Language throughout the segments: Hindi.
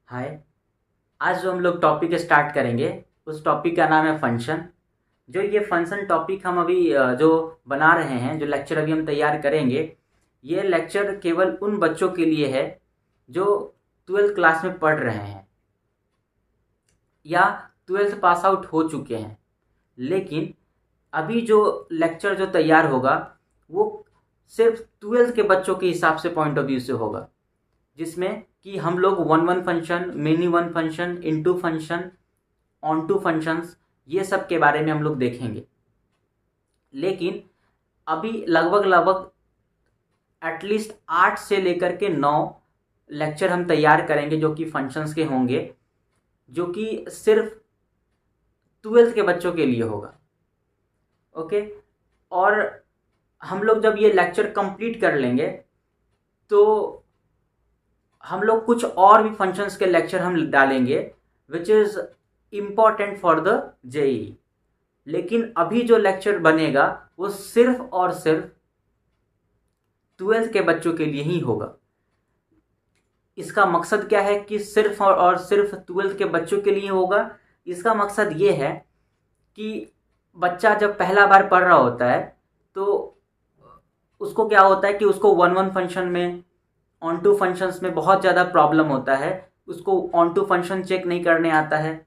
हाय। आज जो हम लोग टॉपिक स्टार्ट करेंगे उस टॉपिक का नाम है फंक्शन। जो ये फंक्शन टॉपिक हम अभी जो बना रहे हैं, जो लेक्चर अभी हम तैयार करेंगे, ये लेक्चर केवल उन बच्चों के लिए है जो ट्वेल्थ क्लास में पढ़ रहे हैं या ट्वेल्थ पास आउट हो चुके हैं। लेकिन अभी जो लेक्चर जो तैयार होगा वो सिर्फ ट्वेल्थ के बच्चों के हिसाब से पॉइंट ऑफ व्यू से होगा, जिसमें कि हम लोग one one function, many one function, into function, onto functions, ये सब के बारे में हम लोग देखेंगे। लेकिन अभी लगभग लगभग एटलीस्ट 8 से लेकर के 9 लेक्चर हम तैयार करेंगे जो कि फंक्शंस के होंगे, जो कि सिर्फ ट्वेल्थ के बच्चों के लिए होगा। ओके। और हम लोग जब ये लेक्चर कंप्लीट कर लेंगे तो हम लोग कुछ और भी फंक्शंस के लेक्चर हम डालेंगे which is important for the JEE. लेकिन अभी जो लेक्चर बनेगा वो सिर्फ और सिर्फ ट्वेल्थ के बच्चों के लिए ही होगा। इसका मकसद क्या है कि सिर्फ और सिर्फ ट्वेल्थ के बच्चों के लिए होगा? इसका मकसद ये है कि बच्चा जब पहला बार पढ़ रहा होता है तो उसको क्या होता है कि उसको वन वन फंक्शन में, ऑन टू फंक्शंस में बहुत ज़्यादा प्रॉब्लम होता है। उसको ऑन टू फंक्शन चेक नहीं करने आता है,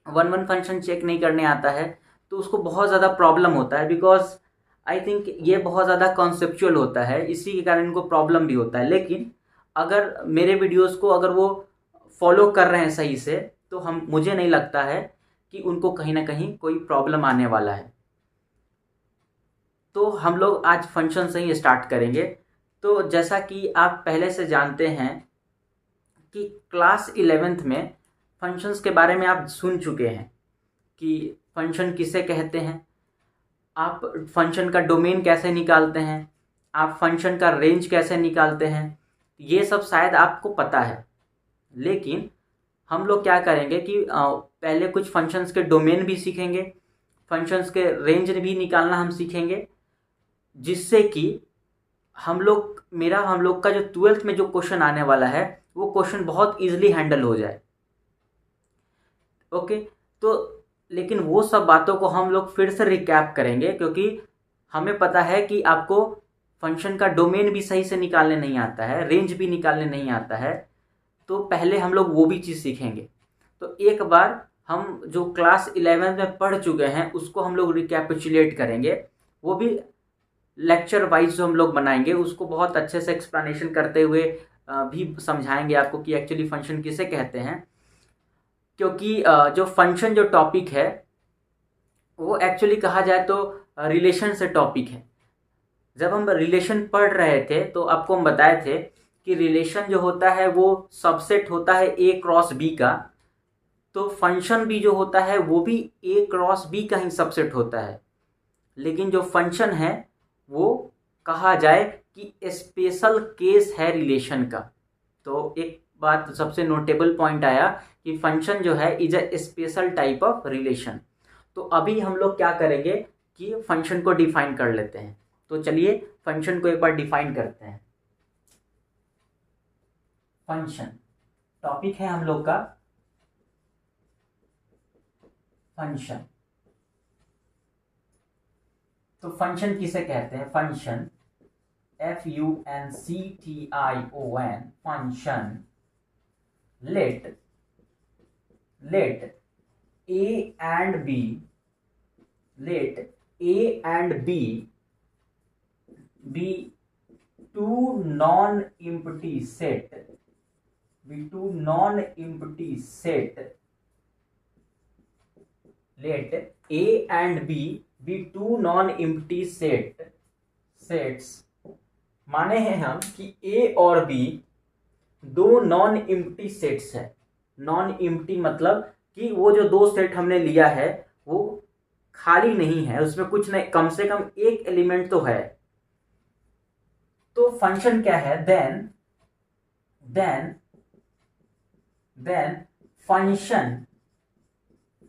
वन वन फंक्शन चेक नहीं करने आता है, तो उसको बहुत ज़्यादा प्रॉब्लम होता है। बिकॉज आई थिंक ये बहुत ज़्यादा कॉन्सेप्चुअल होता है, इसी के कारण इनको प्रॉब्लम भी होता है। लेकिन अगर मेरे वीडियोस को अगर वो फॉलो कर रहे हैं सही से, तो मुझे नहीं लगता है कि उनको कहीं ना कहीं कोई प्रॉब्लम आने वाला है। तो हम लोग आज फंक्शन से ही स्टार्ट करेंगे। तो जैसा कि आप पहले से जानते हैं कि क्लास 11th में फंक्शंस के बारे में आप सुन चुके हैं कि फंक्शन किसे कहते हैं, आप फंक्शन का डोमेन कैसे निकालते हैं, आप फंक्शन का रेंज कैसे निकालते हैं, ये सब शायद आपको पता है। लेकिन हम लोग क्या करेंगे कि पहले कुछ फंक्शंस के डोमेन भी सीखेंगे, फंक्शंस के रेंज भी निकालना हम सीखेंगे, जिससे कि हम लोग का जो ट्वेल्थ में जो क्वेश्चन आने वाला है वो क्वेश्चन बहुत इजीली हैंडल हो जाए। ओके। तो लेकिन वो सब बातों को हम लोग फिर से रिकैप करेंगे, क्योंकि हमें पता है कि आपको फंक्शन का डोमेन भी सही से निकालने नहीं आता है, रेंज भी निकालने नहीं आता है। तो पहले हम लोग वो भी चीज़ सीखेंगे। तो एक बार हम जो क्लास 11 में पढ़ चुके हैं उसको हम लोग रिकैपिचुलेट करेंगे। वो भी लेक्चर वाइज जो हम लोग बनाएंगे उसको बहुत अच्छे से एक्सप्लेनेशन करते हुए भी समझाएंगे आपको कि एक्चुअली फंक्शन किसे कहते हैं। क्योंकि जो फंक्शन जो टॉपिक है वो एक्चुअली कहा जाए तो रिलेशन से टॉपिक है। जब हम रिलेशन पढ़ रहे थे तो आपको हम बताए थे कि रिलेशन जो होता है वो सबसेट होता है ए क्रॉस बी का। तो फंक्शन भी जो होता है वो भी ए क्रॉस बी का ही सबसेट होता है। लेकिन जो फंक्शन है वो कहा जाए कि स्पेशल केस है रिलेशन का। तो एक बात सबसे नोटेबल पॉइंट आया कि फंक्शन जो है is a special type of relation. तो अभी हम लोग क्या करेंगे कि फंक्शन को डिफाइन कर लेते हैं। तो चलिए फंक्शन को एक बार डिफाइन करते हैं। फंक्शन टॉपिक है हम लोग का फंक्शन। तो फंक्शन किसे कहते हैं? Function FUNCTION function let A and B be two non-empty set let A and B be two non-empty sets। माने हैं हम कि A और B दो नॉन एम्प्टी सेट्स है। नॉन एम्प्टी मतलब कि वो जो दो सेट हमने लिया है वो खाली नहीं है, उसमें कुछ नहीं, कम से कम एक एलिमेंट तो है। तो फंक्शन क्या है? देन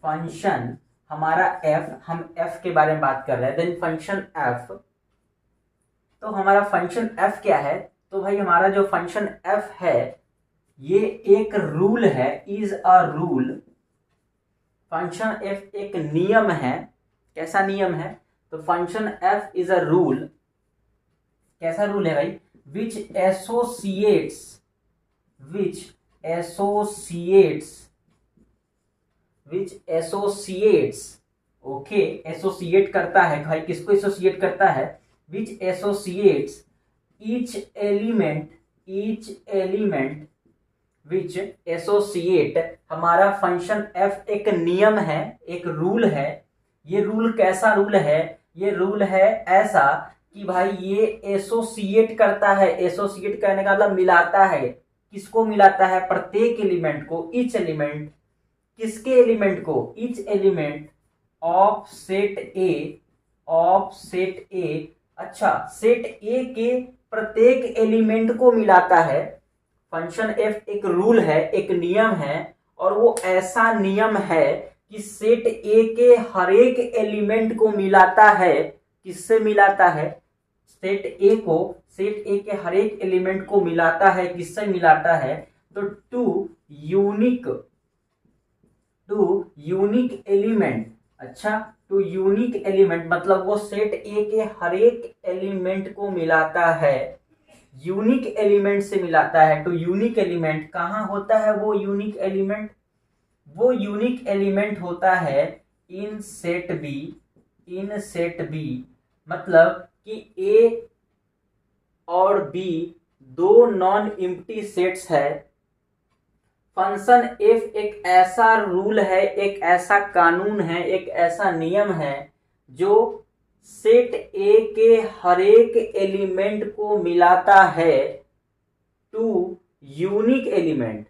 फंक्शन हमारा f, हम f के बारे में बात कर रहे हैं। देन फंक्शन f, तो हमारा फंक्शन f क्या है? तो भाई हमारा जो फंक्शन f है ये एक रूल है, is a rule. Function F एक नियम है। कैसा नियम है? तो function F is a rule. कैसा रूल है भाई? Which associates, which associates, which associates, okay, associate करता है भाई। किसको एसोसिएट करता है? Which associates each element, each element which associate. हमारा फंक्शन एफ एक नियम है, एक रूल है। ये रूल कैसा रूल है? ये रूल है ऐसा कि भाई ये एसोसिएट करता है। एसोसिएट करने का मतलब मिलाता है। किसको मिलाता है? प्रत्येक एलिमेंट को, ईच एलिमेंट। किसके एलिमेंट को? Each element of set A, of set ए। अच्छा, सेट ए के प्रत्येक एलिमेंट को मिलाता है। फंक्शन एफ एक रूल है, एक नियम है, और वो ऐसा नियम है कि सेट ए के हर एक एलिमेंट को मिलाता है। किससे मिलाता है? सेट ए को, सेट ए के हर एक एलिमेंट को मिलाता है। किससे मिलाता है? तो to unique, to unique element. अच्छा, टू यूनिक एलिमेंट मतलब वो सेट ए के हर एक एलिमेंट को मिलाता है। यूनिक एलिमेंट से मिलाता है। तो यूनिक एलिमेंट कहाँ होता है? वो यूनिक एलिमेंट, वो यूनिक एलिमेंट होता है in set B, in set B. मतलब कि ए और बी दो नॉन एम्प्टी सेट्स है। फंक्शन एफ एक ऐसा रूल है, एक ऐसा कानून है, एक ऐसा नियम है जो सेट ए के हर एक एलिमेंट को मिलाता है to unique element.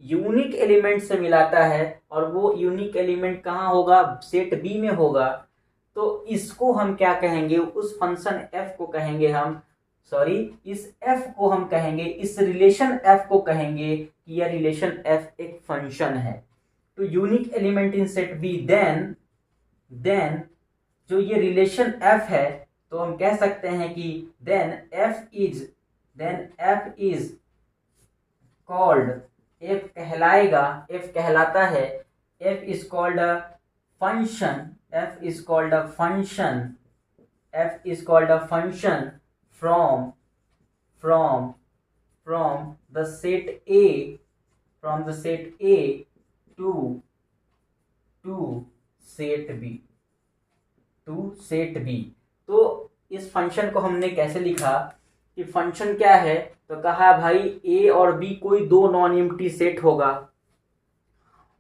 Unique element से मिलाता है, और वो यूनिक एलिमेंट कहाँ होगा? सेट बी में होगा। तो इसको हम क्या कहेंगे? उस फंक्शन एफ को कहेंगे हम, सॉरी, इस एफ को हम कहेंगे, इस रिलेशन एफ को कहेंगे कि यह रिलेशन एफ एक फंक्शन है। तो unique element in set B, then जो ये रिलेशन एफ है, तो हम कह सकते हैं कि then F is called, F कहलाएगा, एफ कहलाता है, F is called a function, F is called a function, F is called a function from the set A, from the set A to set B, to set B। तो इस फंक्शन को हमने कैसे लिखा कि फंक्शन क्या है? तो कहा भाई A और B कोई दो नॉन एम्प्टी सेट होगा,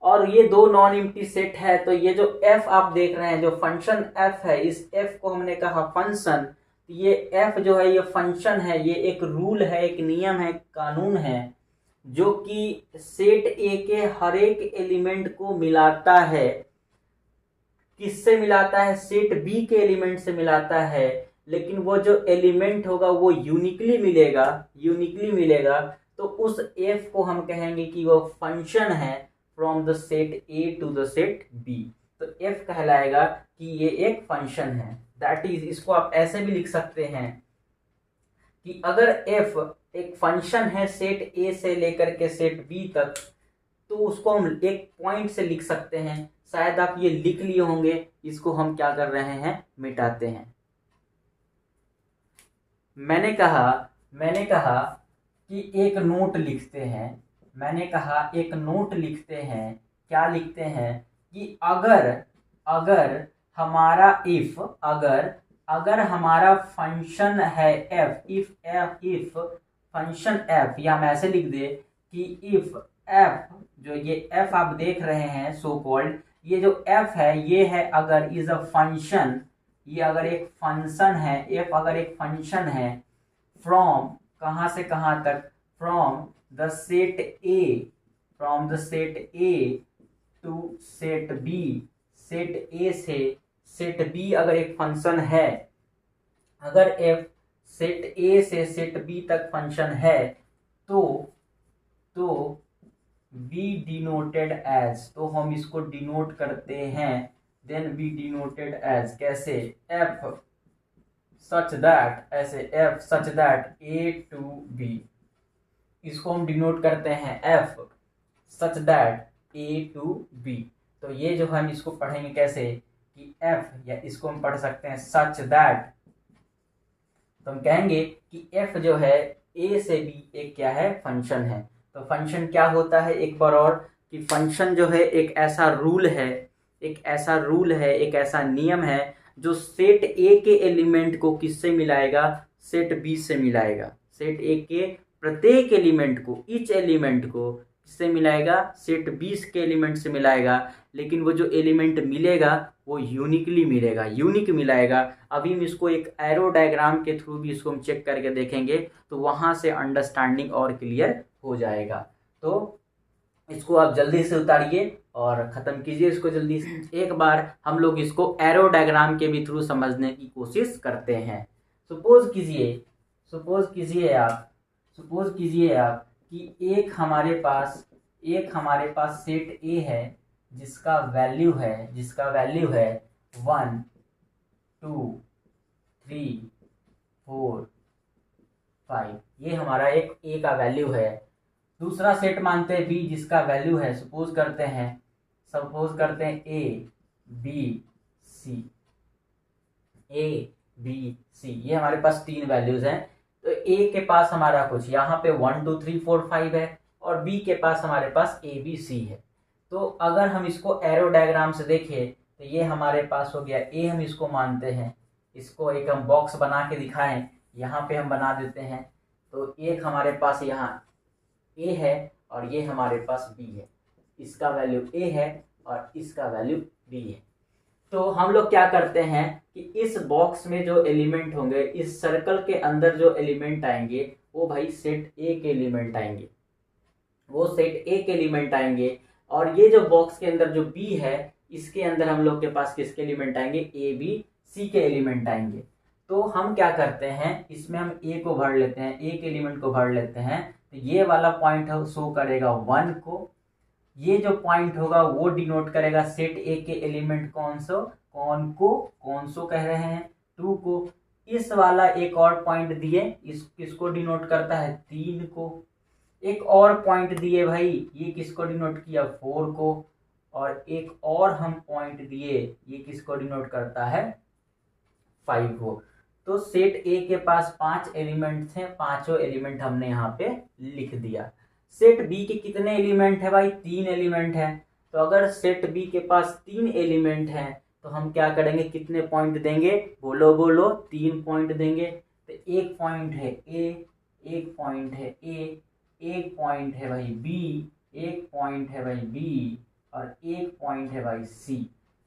और ये दो नॉन एम्प्टी सेट है। तो ये जो f आप देख रहे हैं, जो फंक्शन f है, इस f को हमने कहा फंक्शन। ये f जो है ये फंक्शन है, ये एक रूल है, एक नियम है, कानून है, जो कि सेट ए के हर एक एलिमेंट को मिलाता है। किससे मिलाता है? सेट बी के एलिमेंट से मिलाता है। लेकिन वो जो एलिमेंट होगा वो यूनिकली मिलेगा, यूनिकली मिलेगा। तो उस f को हम कहेंगे कि वो फंक्शन है from the set A to the set B. तो f कहलाएगा कि ये एक फंक्शन है। दैट इज, इसको आप ऐसे भी लिख सकते हैं कि अगर f एक फंक्शन है सेट ए से लेकर के सेट बी तक, तो उसको हम एक पॉइंट से लिख सकते हैं। शायद आप ये लिख लिए होंगे, इसको हम क्या कर रहे हैं? मिटाते हैं। मैंने कहा कि एक नोट लिखते हैं। मैंने कहा एक नोट लिखते हैं। क्या लिखते हैं? कि अगर हमारा अगर हमारा फंक्शन है इफ फंक्शन एफ, या हम ऐसे लिख दे कि इफ एफ, जो ये एफ आप देख रहे हैं सो कॉल्ड, ये जो एफ है ये है अगर इज अ फंक्शन, ये अगर एक फंक्शन है, एफ अगर एक फंक्शन है फ्रॉम, कहाँ से कहाँ तक? From the set A, from the set A to set B, set A से सेट बी अगर एक फंक्शन है, अगर एफ सेट ए से सेट बी तक फंक्शन है, तो बी डिनोटेड एज, तो हम इसको डिनोट करते हैं, देन बी डिनोटेड एज कैसे? एफ सच दैट, ऐसे F such that A to B इसको हम डिनोट करते हैं F such that A to B. तो ये जो हम इसको पढ़ेंगे कैसे कि एफ, या इसको हम पढ़ सकते हैं सच दैट, तो हम कहेंगे कि एफ जो है ए से बी एक क्या है फंक्शन है। तो फंक्शन क्या होता है एक बार और, कि फंक्शन जो है एक ऐसा रूल है, एक ऐसा नियम है जो सेट ए के एलिमेंट को किससे मिलाएगा, सेट बी से मिलाएगा। सेट ए के प्रत्येक एलिमेंट को, ईच एलिमेंट को किससे मिलाएगा, सेट बी के एलिमेंट से मिलाएगा। लेकिन वो जो एलिमेंट मिलेगा वो यूनिकली मिलेगा, यूनिक मिलाएगा। अभी हम इसको एक एरो डायग्राम के थ्रू भी इसको हम चेक करके देखेंगे, तो वहां से अंडरस्टैंडिंग और क्लियर हो जाएगा। तो इसको आप जल्दी से उतारिए और ख़त्म कीजिए इसको जल्दी से। एक बार हम लोग इसको एरो डायग्राम के भी थ्रू समझने की कोशिश करते हैं। सपोज कीजिए आप कि एक हमारे पास सेट ए है जिसका वैल्यू है 1 2 3 4 5, ये हमारा एक ए का वैल्यू है। दूसरा सेट मानते हैं बी जिसका वैल्यू है, सपोज करते हैं ए बी सी, ये हमारे पास 3 वैल्यूज हैं। तो ए के पास हमारा कुछ यहाँ पे 1 2 3 4 5 है, और बी के पास हमारे पास ए बी सी है। तो अगर हम इसको एरो डायग्राम से देखें तो ये हमारे पास हो गया ए, हम इसको मानते हैं। इसको एक हम बॉक्स बना के दिखाएं, यहाँ पे हम बना देते हैं। तो एक हमारे पास यहाँ ए है और ये हमारे पास बी है, इसका वैल्यू ए है और इसका वैल्यू बी है। तो हम लोग क्या करते हैं कि इस बॉक्स में जो एलिमेंट होंगे, इस सर्कल के अंदर जो एलिमेंट आएंगे वो भाई सेट ए के एलिमेंट आएंगे, और ये जो बॉक्स के अंदर जो बी है इसके अंदर हम लोग के पास किसके एलिमेंट आएंगे, ए बी सी के एलिमेंट आएंगे। तो हम क्या करते हैं, इसमें हम ए को भर लेते हैं, ए के एलिमेंट को भर लेते हैं। तो ये वाला पॉइंट है शो करेगा 1 को, ये जो पॉइंट होगा वो डिनोट करेगा सेट ए के एलिमेंट कौन सो कह रहे हैं 2 को। इस वाला एक और पॉइंट दिए, किसको डिनोट करता है 3 को। एक और पॉइंट दिए भाई, ये किसको डिनोट किया 4 को, और एक और हम पॉइंट दिए, ये किसको डिनोट करता है 5 को। तो सेट ए के पास 5 एलिमेंट थे, पांचों एलिमेंट हमने यहाँ पे लिख दिया। सेट बी के कितने एलिमेंट है भाई, 3 एलिमेंट है। तो अगर सेट बी के पास 3 एलिमेंट हैं तो हम क्या करेंगे, कितने पॉइंट देंगे, बोलो 3 पॉइंट देंगे। तो एक पॉइंट है ए, एक पॉइंट है ए, एक पॉइंट है भाई बी, एक पॉइंट है भाई बी, और एक पॉइंट है भाई सी।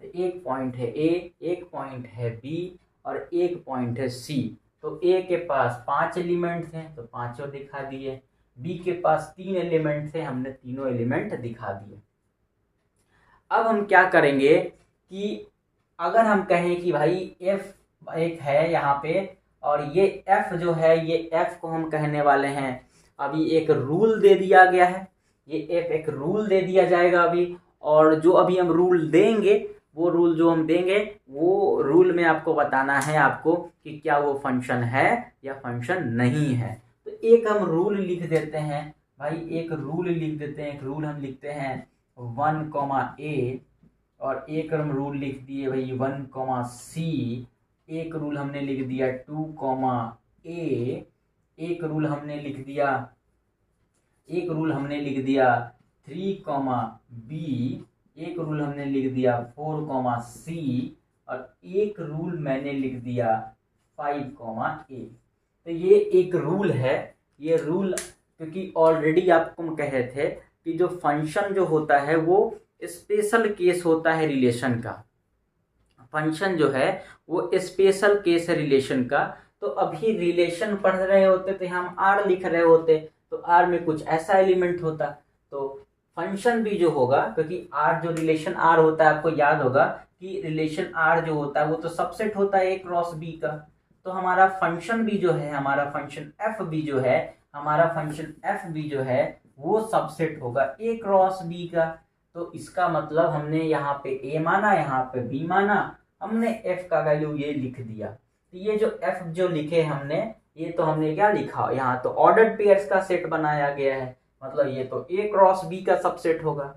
तो एक पॉइंट है ए, एक पॉइंट है बी और एक पॉइंट है सी। तो ए के पास 5 एलिमेंट थे तो पांचों दिखा दिए, बी के पास 3 एलिमेंट थे, हमने तीनों एलिमेंट दिखा दिए। अब हम क्या करेंगे कि अगर हम कहें कि भाई एफ एक है यहाँ पे, और ये एफ जो है, ये एफ को हम कहने वाले हैं, अभी एक रूल दे दिया गया है, ये एफ एक रूल दे दिया जाएगा अभी। और जो अभी हम रूल देंगे, वो रूल जो हम देंगे वो रूल में आपको बताना है आपको कि क्या वो फंक्शन है या फंक्शन नहीं है। तो एक हम रूल लिख देते हैं भाई, एक रूल हम लिखते हैं 1 ए, और एक हम रूल लिख दिए भाई 1 सी, एक रूल हमने लिख दिया 2 ए, एक रूल हमने लिख दिया 3 बी, एक रूल हमने लिख दिया 4 सी, और एक रूल मैंने लिख दिया 5 ए। तो ये एक रूल है, ये रूल क्योंकि ऑलरेडी आपको हम कहे थे कि जो फंक्शन जो होता है वो स्पेशल केस होता है रिलेशन का। फंक्शन जो है वो स्पेशल केस है रिलेशन का। तो अभी रिलेशन पढ़ रहे होते तो हम आर लिख रहे होते, तो आर में कुछ ऐसा एलिमेंट होता। तो फंक्शन भी जो होगा, क्योंकि आर जो रिलेशन आर होता है, आपको याद होगा कि रिलेशन आर जो होता है वो तो सबसेट होता है ए क्रॉस बी का। तो हमारा फंक्शन भी जो है, हमारा फंक्शन एफ बी जो है वो सबसेट होगा ए क्रॉस बी का। तो इसका मतलब हमने यहाँ पे ए माना, यहाँ पे बी माना, हमने एफ का वैल्यू ये लिख दिया। तो ये जो एफ जो लिखे हमने, ये तो हमने क्या लिखा यहाँ, तो ऑर्डर्ड पेयर्स का सेट बनाया गया है, मतलब ये तो A क्रॉस B का सबसेट होगा।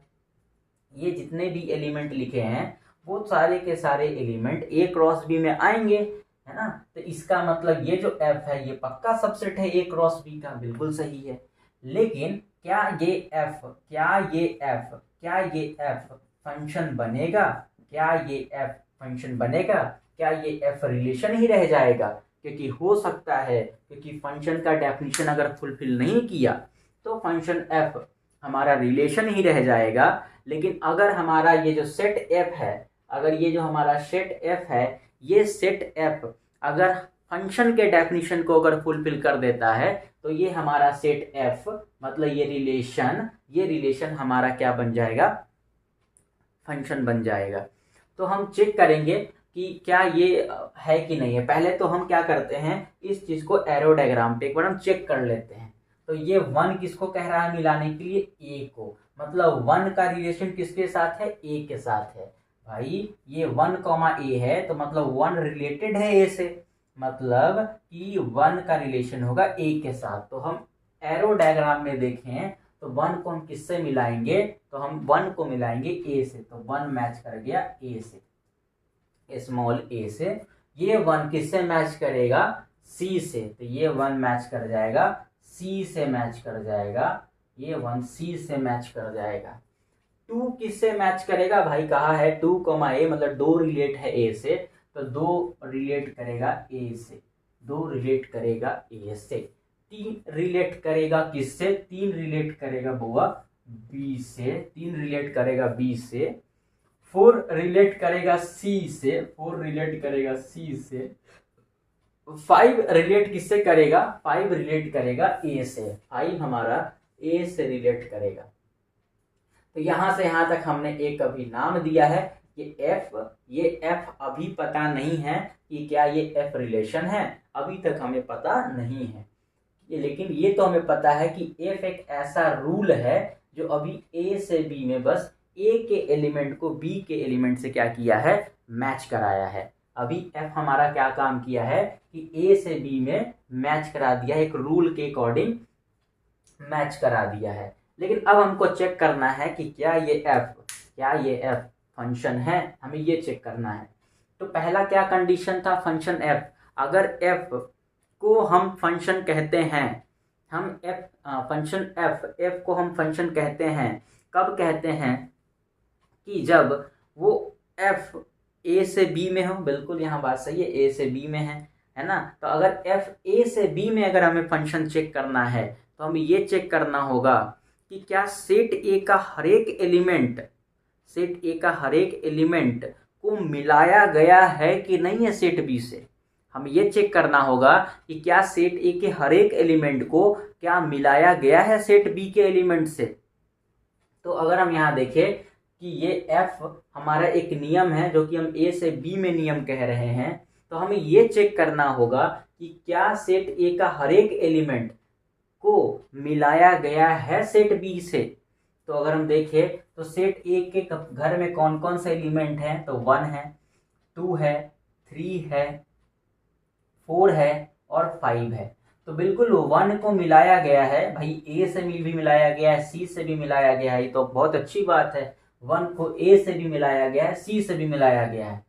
ये जितने भी एलिमेंट लिखे हैं वो सारे के सारे एलिमेंट A क्रॉस B में आएंगे, है ना। तो इसका मतलब ये जो F है ये पक्का सबसेट है A क्रॉस B का, बिल्कुल सही है। लेकिन क्या ये F फंक्शन बनेगा? क्या ये F फंक्शन बनेगा? क्या ये F रिलेशन ही रह जाएगा? क्योंकि हो सकता है, क्योंकि फंक्शन का डेफिनेशन अगर फुलफिल नहीं किया तो फंक्शन F हमारा रिलेशन ही रह जाएगा। लेकिन अगर हमारा ये जो सेट F है, अगर ये जो हमारा सेट F है, ये सेट F अगर फंक्शन के डेफिनेशन को अगर फुलफिल कर देता है तो ये हमारा सेट F मतलब ये रिलेशन हमारा क्या बन जाएगा? फंक्शन बन जाएगा। तो हम चेक करेंगे कि क्या ये है कि नहीं है। पहले तो हम क्या करते हैं, इस चीज को एरो डायग्राम पे एक बार हम चेक कर लेते हैं। तो ये 1 किसको कह रहा है मिलाने के लिए? A को। मतलब 1 का रिलेशन किसके साथ है? A के साथ है। भाई ये 1, A है तो मतलब 1 रिलेटेड है A से, मतलब कि 1 का रिलेशन होगा A के साथ। तो हम एरो डायग्राम में देखें तो 1 को हम किससे मिलाएंगे? तो हम 1 को मिलाएंगे A से, तो 1 मैच कर गया A से, स्मॉल a से। ये 1 किससे मैच करेगा? C से, तो ये 1 मैच कर जाएगा C से, मैच कर जाएगा ये 1 C से मैच कर जाएगा। 2 किससे मैच करेगा? भाई कहा है 2, A मतलब 2 रिलेट है A से, तो 2 रिलेट करेगा A से, 2 रिलेट करेगा A से। 3 रिलेट करेगा किससे? 3 रिलेट करेगा बुआ B से, 3 रिलेट करेगा B से। 4 रिलेट करेगा C से, 4 रिलेट करेगा C से। 5 रिलेट किससे करेगा? 5 रिलेट करेगा A से, 5 हमारा A से रिलेट करेगा। तो यहां से यहां तक हमने एक अभी नाम दिया है ये F अभी पता नहीं है कि क्या ये F रिलेशन है, अभी तक हमें पता नहीं है। लेकिन ये तो हमें पता है कि F एक ऐसा रूल है जो अभी A से B में बस A के एलिमेंट को B के एलिमेंट से क्या किया है? मैच कराया है। अभी F हमारा क्या काम किया है कि A से B में मैच करा दिया है, एक रूल के अकॉर्डिंग मैच करा दिया है। लेकिन अब हमको चेक करना है कि क्या ये F फंक्शन है, हमें ये चेक करना है। तो पहला क्या कंडीशन था? फंक्शन F, अगर F को हम फंक्शन कहते हैं, हम फंक्शन F को हम फंक्शन कहते हैं, कब कहते हैं? कि जब वो F A से B में हो। बिल्कुल यहाँ बात सही है, A से B में है ना। तो अगर F A से B में अगर हमें फंक्शन चेक करना है तो हमें ये चेक करना होगा कि क्या सेट A का हर एक एलिमेंट को मिलाया गया है कि नहीं है सेट B से। हमें ये चेक करना होगा कि क्या सेट A के हर एक एलिमेंट को क्या मिलाया गया है सेट B के एलिमेंट से। तो अगर हम यहाँ देखें कि ये F हमारा एक नियम है जो कि हम A से B में नियम कह रहे हैं, तो हमें ये चेक करना होगा कि क्या सेट A का हर एक एलिमेंट को मिलाया गया है सेट B से। तो अगर हम देखें तो सेट A के घर में कौन कौन से एलिमेंट हैं? तो 1 है, 2 है, 3 है, 4 है और 5 है। तो बिल्कुल 1 को मिलाया गया है भाई, A से भी मिलाया गया है, C से भी मिलाया गया है, ये तो बहुत अच्छी बात है। 1 को A से भी मिलाया गया है, C से भी मिलाया गया है।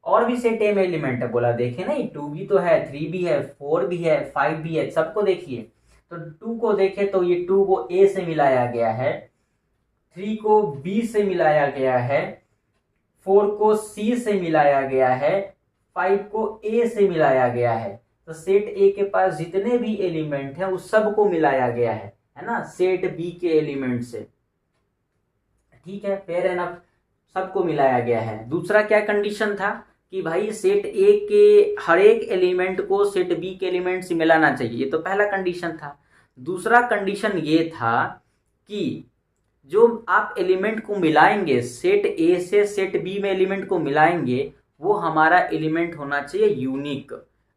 और भी सेट A में एलिमेंट है, बोला देखे नहीं, 2 भी तो है, 3 भी है, 4 भी है, 5 भी है, सबको देखिए। तो 2 को देखे तो ये 2 को A से मिलाया गया है, 3 को B से मिलाया गया है, 4 को C से मिलाया गया है, 5 को A से मिलाया गया है। तो सेट A के पास जितने भी एलिमेंट हैं उस सब को मिलाया गया है ना, सेट B के एलिमेंट से। ठीक है, फेयर एनफ, सबको मिलाया गया है। दूसरा क्या कंडीशन था कि भाई सेट A के हर एक एलिमेंट को सेट B के एलिमेंट से मिलाना चाहिए, ये तो पहला कंडीशन था। दूसरा कंडीशन ये था कि जो आप एलिमेंट को मिलाएंगे, सेट A से सेट B में एलिमेंट को मिलाएंगे, वो हमारा एलिमेंट होना चाहिए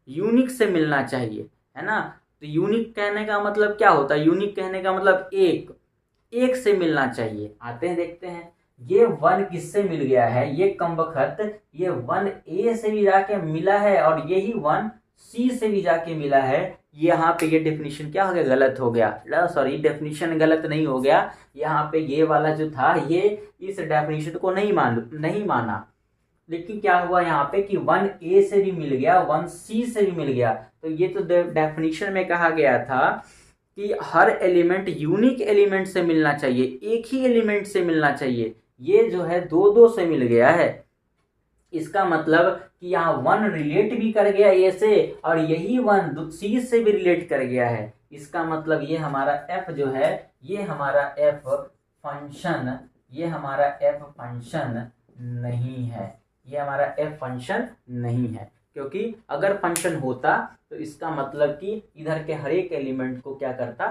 यूनिक से मिलना चाहिए, है ना। तो यूनिक कहने का मतलब क्या होता है? यूनिक कहने का मतलब एक से मिलना चाहिए। आते हैं देखते हैं, ये 1 किससे मिल गया है? ये कमबख्त ये 1 A से भी जाके मिला है और यही 1 C से भी जाके मिला है। यहाँ पे ये डेफिनेशन क्या हो गया, गलत हो गया। सॉरी, डेफिनेशन गलत नहीं हो गया, यहाँ पे ये वाला जो था ये इस डेफिनेशन को नहीं माना। लेकिन क्या हुआ यहाँ पे कि 1A से भी मिल गया, 1C से भी मिल गया। तो ये तो डेफिनेशन में कहा गया था कि हर एलिमेंट यूनिक एलिमेंट से मिलना चाहिए, एक ही एलिमेंट से मिलना चाहिए। ये जो है दो दो से मिल गया है। इसका मतलब कि यहाँ 1 रिलेट भी कर गया ए से, और यही 1 सी से भी रिलेट कर गया है। इसका मतलब ये हमारा एफ जो है, ये हमारा एफ फंक्शन, ये हमारा एफ फंक्शन नहीं है, ये हमारा एफ फंक्शन नहीं है। क्योंकि अगर फंक्शन होता तो इसका मतलब कि इधर के हर एक एलिमेंट को क्या करता,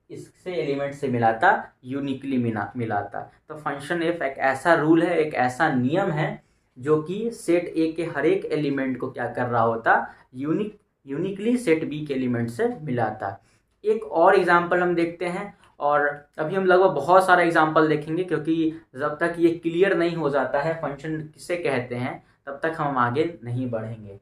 इससे एलिमेंट से मिलाता, यूनिकली मिलाता। तो फंक्शन एफ एक ऐसा रूल है, एक ऐसा नियम है जो कि सेट ए के हर एक एलिमेंट को क्या कर रहा होता, यूनिकली सेट बी के एलिमेंट से मिलाता। एक और एग्जांपल हम देखते हैं, और अभी हम लगभग बहुत सारा एग्जांपल देखेंगे, क्योंकि जब तक ये क्लियर नहीं हो जाता है फंक्शन किसे कहते हैं तब तक हम आगे नहीं बढ़ेंगे।